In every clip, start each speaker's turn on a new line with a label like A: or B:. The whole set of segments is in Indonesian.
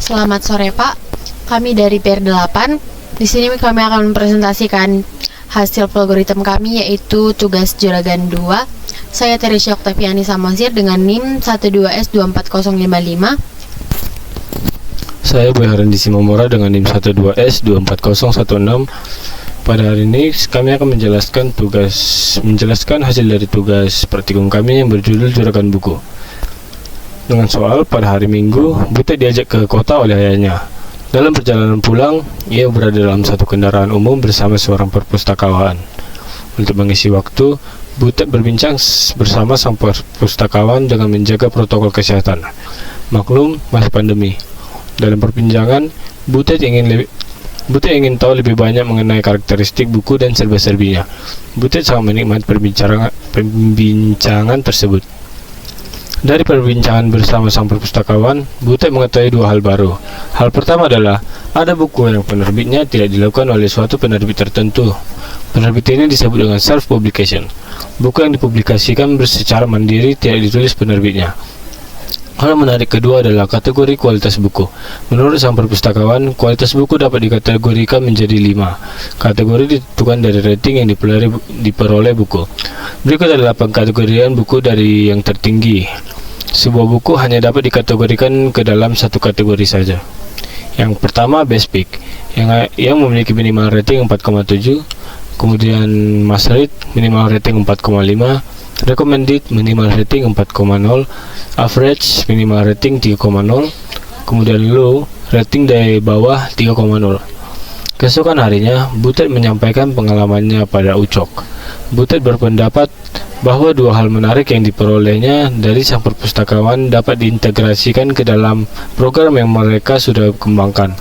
A: Selamat sore Pak, kami dari PR8. Di sini kami akan mempresentasikan hasil algoritma kami, yaitu tugas Juragan 2. Saya Teresia Oktaviani Samosir dengan NIM 12S24055.
B: Saya Boy Harandi Simomora dengan NIM 12S24016. Pada hari ini kami akan menjelaskan hasil dari tugas praktikum kami yang berjudul Juragan Buku. Dengan soal, pada hari Minggu, Butet diajak ke kota oleh ayahnya. Dalam perjalanan pulang, ia berada dalam satu kendaraan umum bersama seorang perpustakawan. Untuk mengisi waktu, Butet berbincang bersama sang perpustakawan dengan menjaga protokol kesehatan. Maklum, masih pandemi. Dalam perbincangan, Butet ingin tahu lebih banyak mengenai karakteristik buku dan serba-serbinya. Butet sangat menikmati perbincangan tersebut. Dari perbincangan bersama sang perpustakawan, Butet mengetahui dua hal baru. Hal pertama adalah, ada buku yang penerbitnya tidak dilakukan oleh suatu penerbit tertentu. Penerbit ini disebut dengan self-publication. Buku yang dipublikasikan secara mandiri tidak ditulis penerbitnya. Hal menarik kedua adalah kategori kualitas buku. Menurut sang perpustakawan, kualitas buku dapat dikategorikan menjadi 5. Kategori ditentukan dari rating yang diperoleh buku. Berikut adalah pengkategorian buku dari yang tertinggi. Sebuah buku hanya dapat dikategorikan ke dalam satu kategori saja. Yang pertama, Best Pick, yang memiliki minimal rating 4,7, kemudian Must Read minimal rating 4,5, Recommended minimal rating 4,0, Average minimal rating 3,0, kemudian Low rating dari bawah 3,0. Keesokan harinya, Butet menyampaikan pengalamannya pada Ucok. Butet berpendapat bahwa dua hal menarik yang diperolehnya dari sang perpustakawan dapat diintegrasikan ke dalam program yang mereka sudah kembangkan.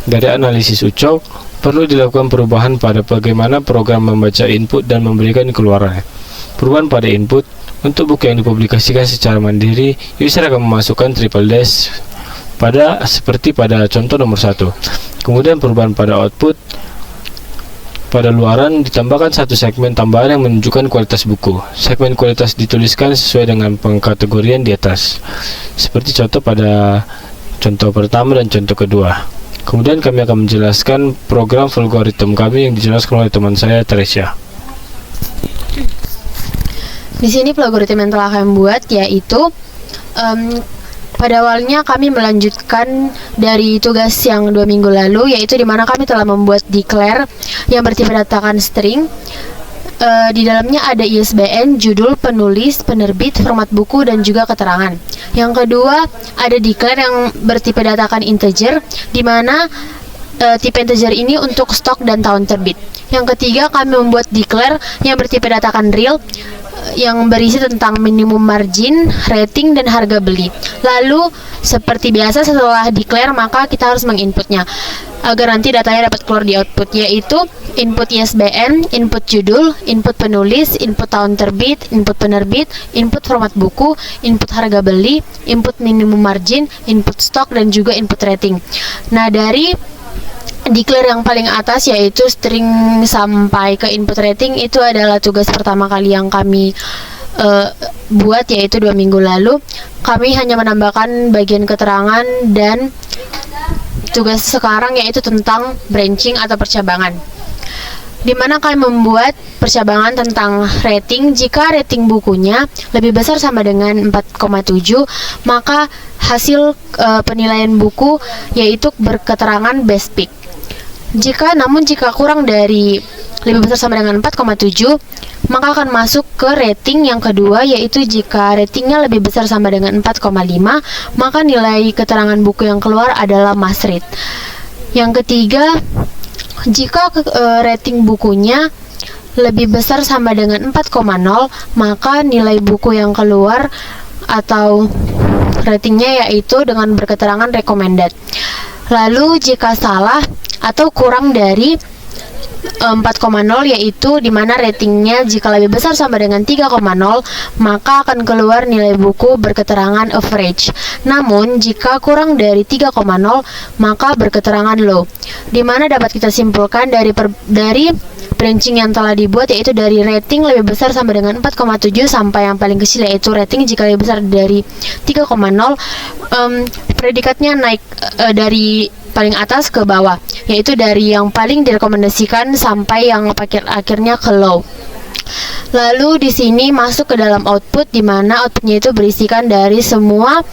B: Dari analisis Ucok, perlu dilakukan perubahan pada bagaimana program membaca input dan memberikan keluarannya. Perubahan pada input, untuk buku yang dipublikasikan secara mandiri, user akan memasukkan triple dash seperti pada contoh nomor 1. Kemudian perubahan pada output, pada luaran ditambahkan satu segmen tambahan yang menunjukkan kualitas buku. Segmen kualitas dituliskan sesuai dengan pengkategorian di atas, seperti contoh pada contoh pertama dan contoh kedua. Kemudian kami akan menjelaskan program algoritma kami yang dijelaskan oleh teman saya, Teresia.
A: Di sini algoritma yang telah kami buat, yaitu pada awalnya kami melanjutkan dari tugas yang 2 minggu lalu, yaitu dimana kami telah membuat declare yang bertipe datakan string. Di dalamnya ada ISBN, judul, penulis, penerbit, format buku, dan juga keterangan. Yang kedua, ada declare yang bertipe datakan integer, di mana tipe integer ini untuk stok dan tahun terbit. Yang ketiga, kami membuat declare yang bertipe datakan real, yang berisi tentang minimum margin, rating, dan harga beli. Lalu, seperti biasa setelah declare, maka kita harus menginputnya agar nanti datanya dapat keluar di output, yaitu input ISBN, input judul, input penulis, input tahun terbit, input penerbit, input format buku, input harga beli, input minimum margin, input stok, dan juga input rating. Nah, dari declare yang paling atas, yaitu string sampai ke input rating, itu adalah tugas pertama kali yang kami buat, yaitu 2 minggu lalu. Kami hanya menambahkan bagian keterangan, dan tugas sekarang yaitu tentang branching atau percabangan, di mana kami membuat percabangan tentang rating. Jika rating bukunya lebih besar sama dengan 4,7, maka hasil penilaian buku yaitu berketerangan best pick. Jika kurang dari lebih besar sama dengan 4,7, maka akan masuk ke rating yang kedua, yaitu jika ratingnya lebih besar sama dengan 4,5, maka nilai keterangan buku yang keluar adalah must read. Yang ketiga, jika rating bukunya lebih besar sama dengan 4,0, maka nilai buku yang keluar atau ratingnya yaitu dengan berketerangan recommended. Lalu jika salah atau kurang dari 4,0, yaitu di mana ratingnya jika lebih besar sama dengan 3,0 maka akan keluar nilai buku berketerangan average. Namun jika kurang dari 3,0 maka berketerangan low. Di mana dapat kita simpulkan dari branching yang telah dibuat, yaitu dari rating lebih besar sama dengan 4,7 sampai yang paling kecil yaitu rating jika lebih besar dari 3,0. Predikatnya naik dari paling atas ke bawah, yaitu dari yang paling direkomendasikan sampai yang akhirnya ke low. Lalu di sini masuk ke dalam output, di mana outputnya itu berisikan dari semua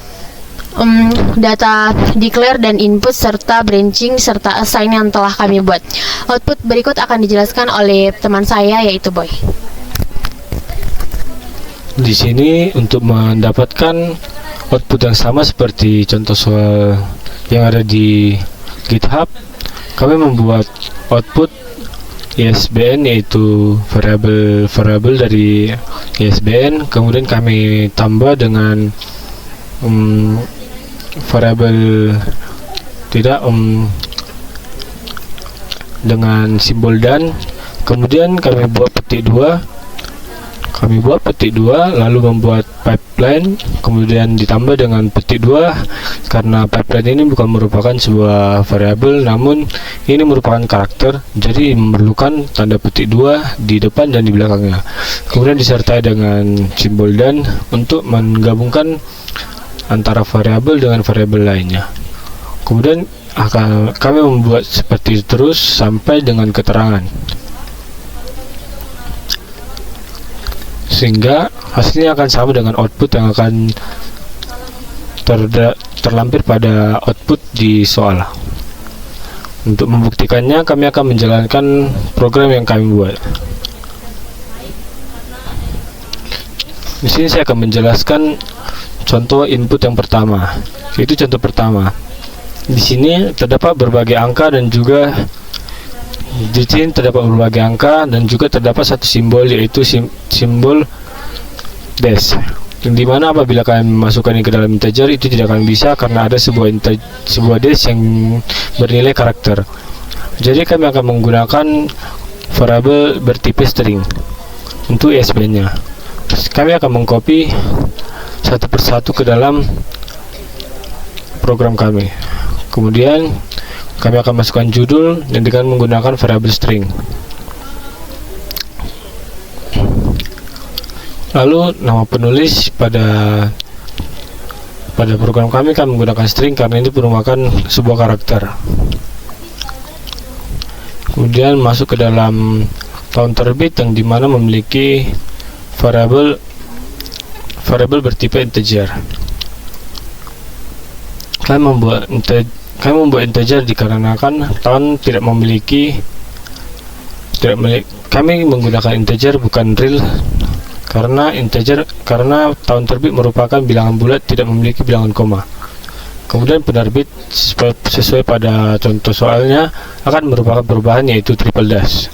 A: data declare dan input serta branching serta assign yang telah kami buat. Output berikut akan dijelaskan oleh teman saya yaitu Boy.
B: Di sini untuk mendapatkan output yang sama seperti contoh soal yang ada di GitHub, kami membuat output ISBN, yaitu variabel dari ISBN, kemudian kami tambah dengan variabel dengan simbol dan, kemudian kami buat petik 2, lalu membuat pipeline, kemudian ditambah dengan petik 2 karena pipeline ini bukan merupakan sebuah variabel namun ini merupakan karakter, jadi memerlukan tanda petik 2 di depan dan di belakangnya, kemudian disertai dengan simbol dan untuk menggabungkan antara variabel dengan variabel lainnya. Kemudian kami membuat seperti itu terus sampai dengan keterangan, sehingga hasilnya akan sama dengan output yang akan terlampir pada output di soal. Untuk membuktikannya, kami akan menjalankan program yang kami buat. Di sini saya akan menjelaskan contoh input yang pertama, yaitu contoh pertama. Di sini terdapat berbagai angka dan juga terdapat satu simbol, yaitu simbol dash, yang dimana apabila kalian memasukkan ini ke dalam integer itu tidak akan bisa karena ada sebuah dash yang bernilai karakter. Jadi kami akan menggunakan variabel bertipe string untuk ISBN-nya. Kami akan mengcopy satu persatu ke dalam program kami. Kemudian kami akan masukkan judul dan dengan menggunakan variabel string. Lalu nama penulis pada program kami menggunakan string karena ini merupakan sebuah karakter. Kemudian masuk ke dalam tahun terbit yang dimana memiliki variabel bertipe integer. Kami membuat integer dikarenakan tahun kami menggunakan integer bukan real karena tahun terbit merupakan bilangan bulat tidak memiliki bilangan koma. Kemudian penerbit sesuai pada contoh soalnya akan merupakan perubahan, yaitu triple dash.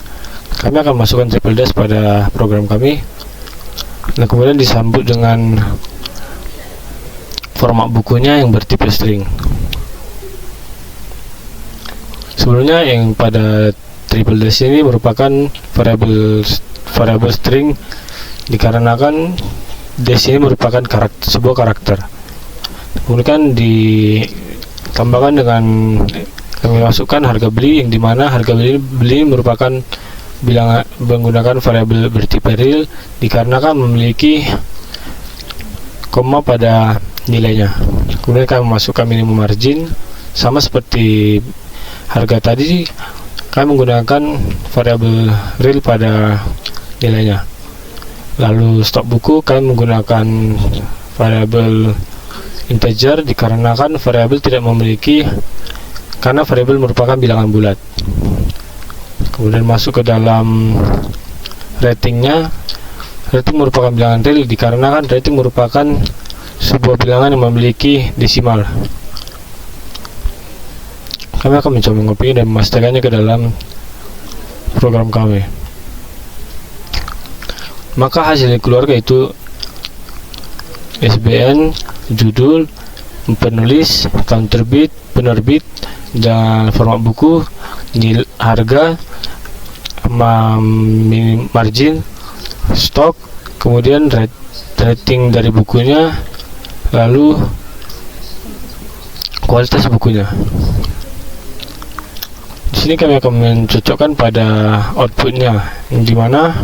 B: Kami akan masukkan triple dash pada program kami. Nah, kemudian disambut dengan format bukunya yang bertipe string. Sebelumnya yang pada triple dash ini merupakan variabel string dikarenakan dash ini merupakan sebuah karakter. Kemudian ditambahkan dengan kami masukkan harga beli, yang dimana harga beli merupakan bilangan menggunakan variabel bertipe real dikarenakan memiliki koma pada nilainya. Kemudian kami masukkan minimum margin, sama seperti harga tadi kami menggunakan variabel real pada nilainya. Lalu stok buku kami menggunakan variabel integer dikarenakan variabel tidak memiliki, karena variabel merupakan bilangan bulat. Kemudian masuk ke dalam ratingnya. Rating merupakan bilangan real dikarenakan rating merupakan sebuah bilangan yang memiliki desimal. Kami akan mencoba mengopi dan memastikannya ke dalam program kami. Maka hasil yang keluar yaitu ISBN, judul, penulis, tahun terbit, penerbit, dan format buku, harga, margin, stok, kemudian rating dari bukunya, lalu kualitas bukunya. Di sini kami akan mencocokkan pada outputnya, di mana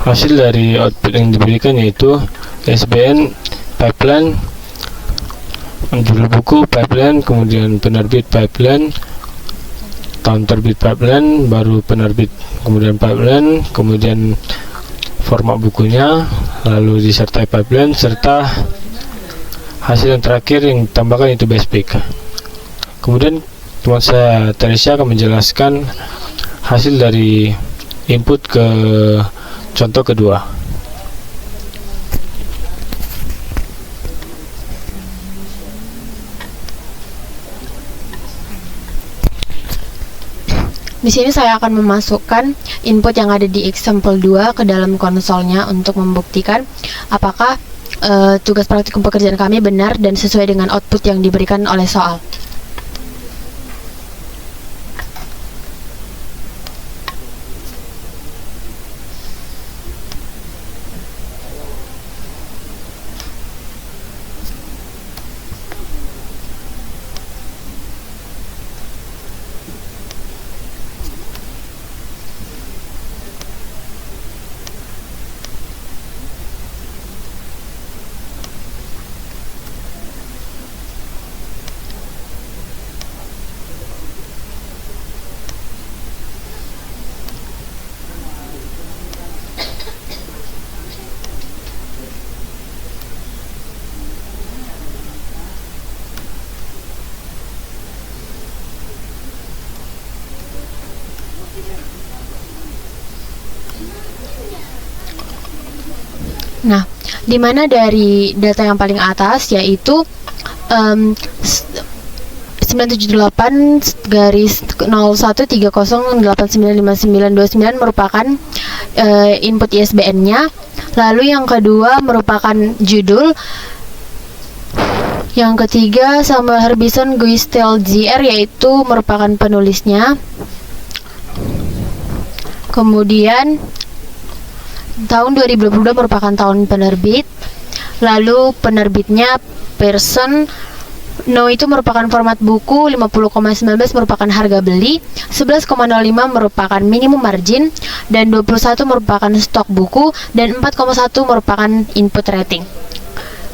B: hasil dari output yang diberikan yaitu ISBN, pipeline, judul buku, pipeline, kemudian penerbit, pipeline, tahun terbit, pipeline, baru penerbit, kemudian pipeline, kemudian format bukunya, lalu disertai pipeline, serta hasil yang terakhir yang ditambahkan itu basic. Kemudian teman saya Teresia akan menjelaskan hasil dari input ke contoh kedua.
A: Di sini saya akan memasukkan input yang ada di example 2 ke dalam konsolnya untuk membuktikan apakah tugas praktikum pekerjaan kami benar dan sesuai dengan output yang diberikan oleh soal. Nah, di mana dari data yang paling atas yaitu 978 garis 0130895929 merupakan input ISBN-nya. Lalu yang kedua merupakan judul. Yang ketiga Samuel Harbison Guistel JR yaitu merupakan penulisnya. Kemudian tahun 2022 merupakan tahun penerbit. Lalu penerbitnya Pearson. No itu merupakan format buku, 50,19 merupakan harga beli, 11,05 merupakan minimum margin, dan 21 merupakan stok buku, dan 4,1 merupakan input rating.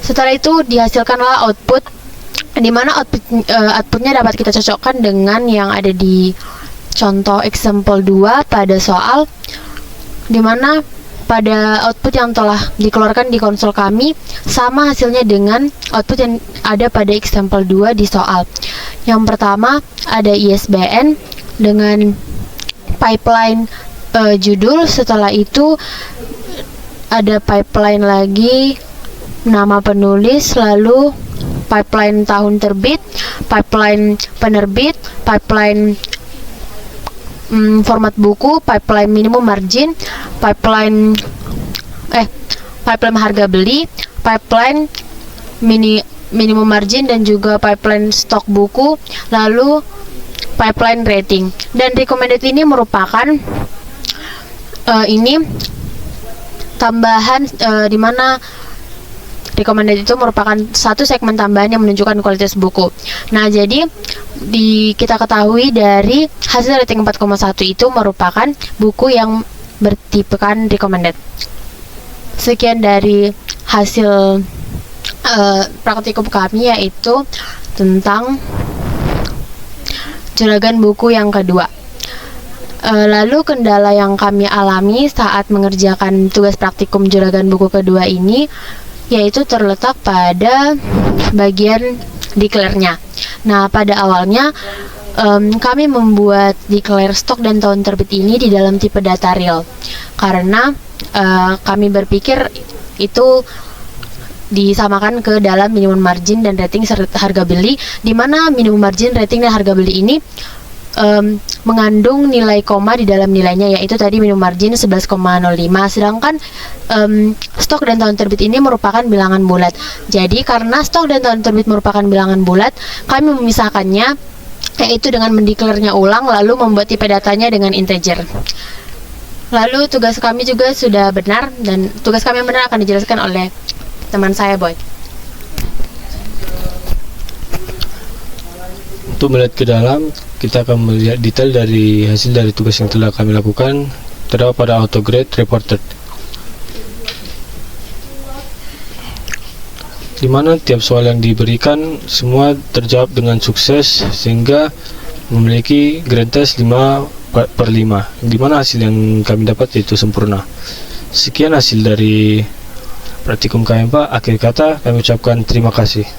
A: Setelah itu dihasilkanlah output, di mana outputnya dapat kita cocokkan dengan yang ada di contoh example 2 pada soal, di mana pada output yang telah dikeluarkan di konsol kami sama hasilnya dengan output yang ada pada example 2 di soal. Yang pertama ada ISBN dengan pipeline judul, setelah itu ada pipeline lagi nama penulis, lalu pipeline tahun terbit, pipeline penerbit, pipeline format buku, pipeline minimum margin, pipeline harga beli, pipeline minimum margin, dan juga pipeline stok buku, lalu pipeline rating. Dan recommended ini merupakan ini tambahan di mana recommended itu merupakan satu segmen tambahan yang menunjukkan kualitas buku. Nah, jadi kita ketahui dari hasil rating 4,1 itu merupakan buku yang bertipekan recommended. Sekian dari hasil praktikum kami, yaitu tentang juragan buku yang kedua. Lalu kendala yang kami alami saat mengerjakan tugas praktikum juragan buku kedua ini yaitu terletak pada bagian declare-nya. Nah, pada awalnya kami membuat declare stok dan tahun terbit ini di dalam tipe data real karena kami berpikir itu disamakan ke dalam minimum margin dan rating serta harga beli, di mana minimum margin, rating, dan harga beli ini mengandung nilai koma di dalam nilainya, yaitu tadi minimum margin 11,05, sedangkan stok dan tahun terbit ini merupakan bilangan bulat. Jadi karena stok dan tahun terbit merupakan bilangan bulat, kami memisahkannya yaitu dengan mendeklarnya ulang lalu membuat tipe datanya dengan integer. Lalu tugas kami juga sudah benar, dan tugas kami yang benar akan dijelaskan oleh teman saya, Boy.
B: Untuk melihat ke dalam, kita akan melihat detail dari hasil dari tugas yang telah kami lakukan terdapat pada autograde reported, di mana tiap soal yang diberikan semua terjawab dengan sukses sehingga memiliki grade test 5/5, di mana hasil yang kami dapat yaitu sempurna. Sekian hasil dari praktikum KMPA. Akhir kata kami ucapkan terima kasih.